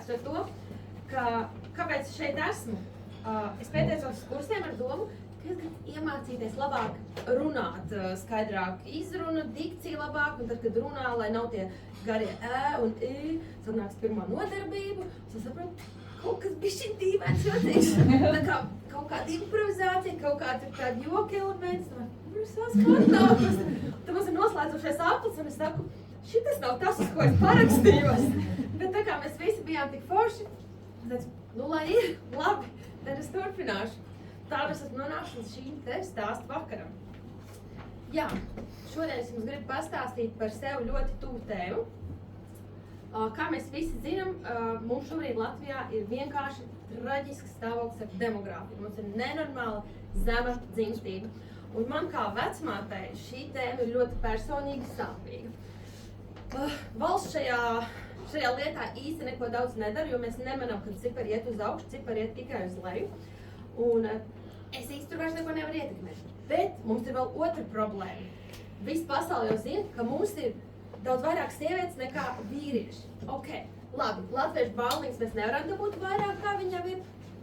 sākšu ar to, kāpēc es šeit esmu. Es pieteicos uz kursiem ar domu, ka es gribu iemācīties labāk runāt, skaidrāk izrunu, dikciju labāk, un tad, kad runā, lai nav tie garie un sanāks pirmā nodarbību, es saprotu, kaut kas bišķiņ dīvains jotīgs. Tā kā kaut kāda improvizācija, kaut kāda joka elements, tad mums ir noslēdzušies aplis, un es saku, šitas nav tas, uz ko es parakstījos. Bet tā kā mēs visi bijām tik forši, tad, lai ir, labi, tad es turpināšu. Tādu es esmu nonākuši līdz šīm te stāstu vakaram. Jā, šodien es jums gribu pastāstīt par sev ļoti tuvu tēmu. Kā mēs visi zinām, mums šobrīd Latvijā ir vienkārši traģisks stāvoklis ar demogrāfiju. Mums ir nenormāla zema dzimstība. Un man kā vecmātei šī tēma ir ļoti personīgi sāpīga. Valsts šajā lietā īsti neko daudz nedara, jo mēs nemanām, ka cipari iet uz augšu, cipari iet tikai uz leju. Un es īsti tur vairs neko nevaru ietekmēt. Bet mums ir vēl otra problēma. Visi pasauli jau zina, ka mums ir daudz vairāk sievietes nekā vīrieši. Ok, labi, latviešu bāliņas mēs nevaram dabūt vairāk, kā viņi jau ir,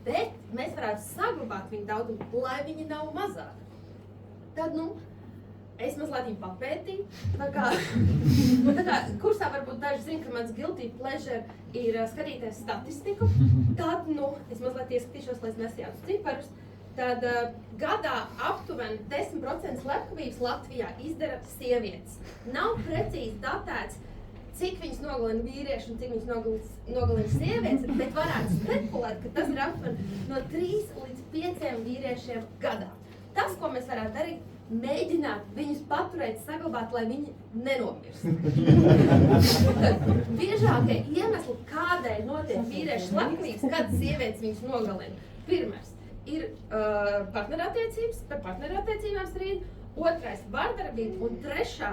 bet mēs varētu saglabāt viņu daudzumu, lai viņi nav mazāk. Tad, es mazliet viņu papētīju. Tā kā kursā varbūt daži zina, ka mans guilty pleasure ir skatīties statistiku. Tad, es mazliet ieskatīšos, lai es nesajātu ciparus. Tad gadā aptuveni 10% slepkavības Latvijā izdara sievietes. Nav precīzi datēts, cik viņas nogalina vīrieši un cik viņas nogalina sievietes, bet varētu spekulēt, ka tas ir aptuveni no 3 līdz 5 vīriešiem gadā. Tas, ko mēs varētu darīt, mēģināt viņus paturēt, saglabāt, lai viņi nenomirst. Biežākie iemesli, kādēļ notiek vīriešu slepkavības, kad sievietes viņus nogalina. Pirmais ir partnerattiecības, par partnerattiecībām strīd, otrais vardarbība un trešā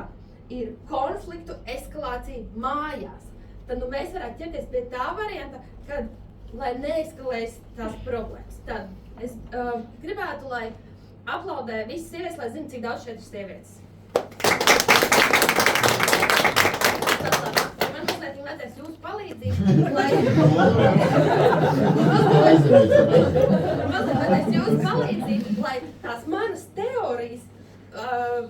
ir konfliktu eskalācija mājās. Tad mēs varētu ķerties pie tā varianta, kad, lai neeskalējas tās problēmas. Tad es gribētu, lai aplaudē visas sievietes, lai zinu, cik daudz šeit ir sievietes. Man mazliet viņi vajadzēs jūsu palīdzību, lai tās manas teorijas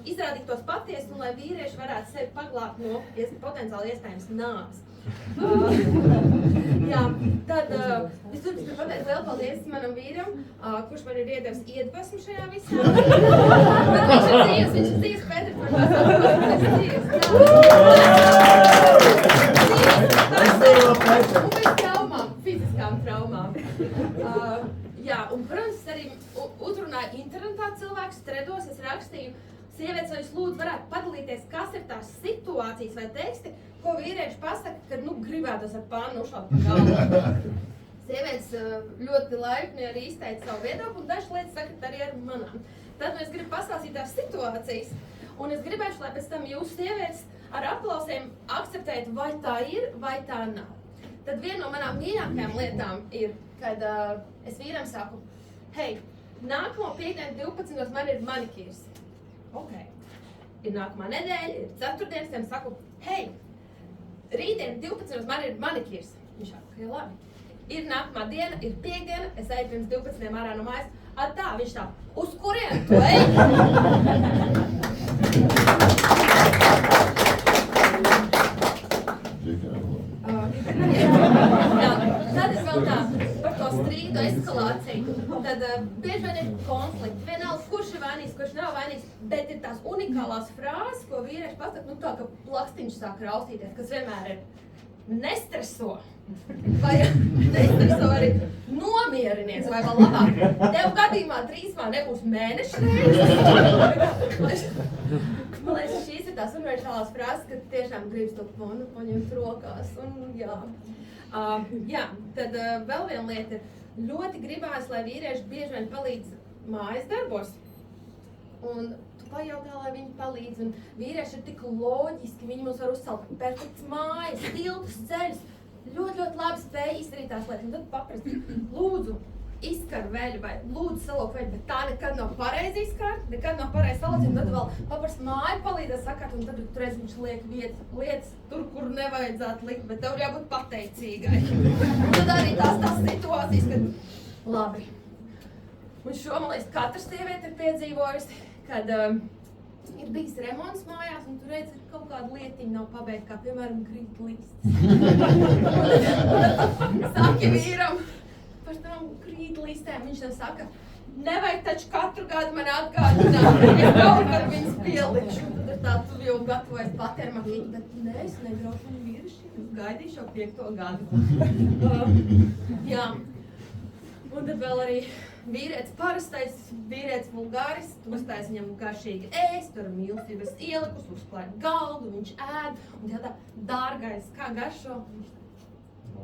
izrādītos patiesi un lai vīrieši varētu sevi paglābt no potenciāli iespējams nāves. Jā, tad vispirms gribu pateikt lielu paldies manam vīram, kurš man ir iedevis iedvesmu šajā visā. Bet viņš ir dzīves, Pēters, par un bez traumām, fiziskām traumām. Jā, un, protams, arī uzrunāju internetā cilvēkus, threados, es rakstīju, sievietes, vai jūs lūdzu varētu padalīties, kas ir tās situācijas vai teksti, ko vīrieši pasaka, kad, gribētos ar pānu ušaut pa galvu. Sievietes ļoti laipni arī izteica savu viedokli, un dažas lietas saka arī ar manām. Tad es gribu pastāstīt tās situācijas, un es gribēšu, lai pēc tam jūs sievietes ar aplausiem akceptētu, vai tā ir, vai tā nav. Tad viena no manām mīļākajām lietām ir, kad es vīram saku, hei, nākamo piekdienu 12. man ir manikīrs. Ok. Ir nākamā nedēļa, ir ceturtdienas, tiem saku, hei, rītdien 12. man ir manikīrs. Viņš saka, ka labi. Ir nākamā diena, ir piekdiena, es eju pirms 12. ārā no mājas. Tā, viņš tā, uz kurien tu ej? Tad es vēl tā, par to strīdu eskalāciju. Tad bieži vien ir konflikti. Vienalga, kurš ir vainīgs, kurš nav vainīgs, bet ir tās unikālās frāzes, ko vīrieši pasaka, tā, ka plakstiņš sāk raustīties, kas vienmēr ir nestreso. Vai nestreso arī nomierinies, vai vēl labāk. Tev gadījumā drīzumā nebūs mēneša reizes. Man liekas, šīs ir tās universālās frāzes, kad tiešām gribas to ponu paņemt rokās. Un, jā, tad vēl viena lieta ir, ļoti gribās, lai vīrieši bieži vien palīdz mājas darbos. Un tu pajautā, lai viņi palīdz, un vīrieši ir tik loģiski, viņi mums var uzcelt perfekts mājas, tiltus, ceļus, ļoti labi spēja izdarīt tās lietas. Un tad paprast, lūdzu, izskar veļu vai lūdzu salok veļu, bet tā nekad nav pareizi izskar, nekad nav pareizi salok, un tad vēl paprasti māju palīdzēt sakāt, un tad tur reiz viņš liek lietas tur, kur nevajadzētu likt, bet tev jābūt pateicīgai. Un tad arī tās situācijas, kad labi. Un šo, man liekas, katrs sieviete ir piedzīvojusi, kad ir bijis remonts mājās, un tur redz, ir kaut kāda lietiņa nav pabeigta, kā piemēram krīt lists. Saki vīram par tām krīt listēm, viņš tev saka, nevajag taču katru gadu man atgādināt, es kaut kad viņas pielikšu. Tad ir tā, tu jau gatavojies pati ar makīti, bet nē, es negraušu viņu vīruši, es gaidīšu jau 5. gadu. Jā. Un tad vēl arī vīrietis parastais, vīrietis vulgāris, uztais viņam garšīgi ēst, tur mīlestības ielikus, uzklāt galdu, viņš ēd, un tā dārgais, kā garšo,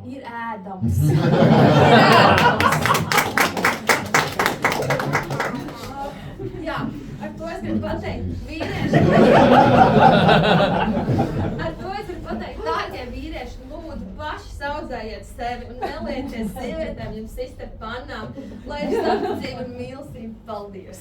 ir ēdams. Jā, ar to es gribu pateikt, vīrieši. Ar to es gribu pateikt, dārgie vīrieši, lūdzu, paši saudzējiet sevi un nelieties sievietēm jums iztep pannām, lai ir sapacība un mīlestība. Paldies!